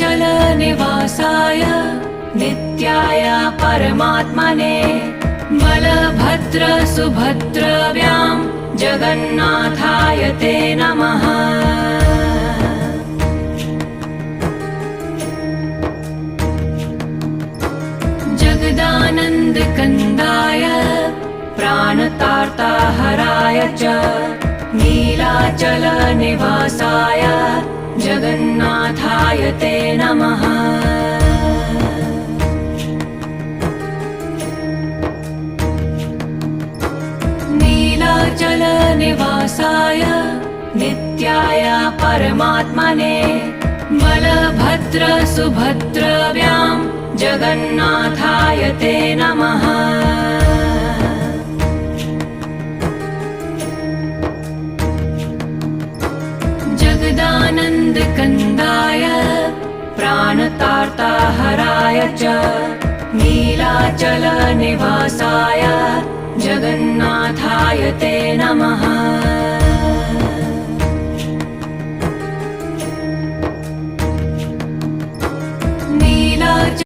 नीलाचलनिवासाय नित्याय परमात्मने बलभद्रसुभद्रव्यां जगन्नाथाय ते नमः। जगदानन्दकन्दाय प्राणतार्ताहराय च नीलाचलनिवासाय जगन्नाथाय ते नमः। नीलाचलनिवासाय नित्याय परमात्मने बलभद्रसुभद्रव्यां जगन्नाथाय ते नमः। जगदानन्दकन्दाय प्राणतार्ताहराय च नीलाचलनिवासाय जगन्नाथाय ते नमः।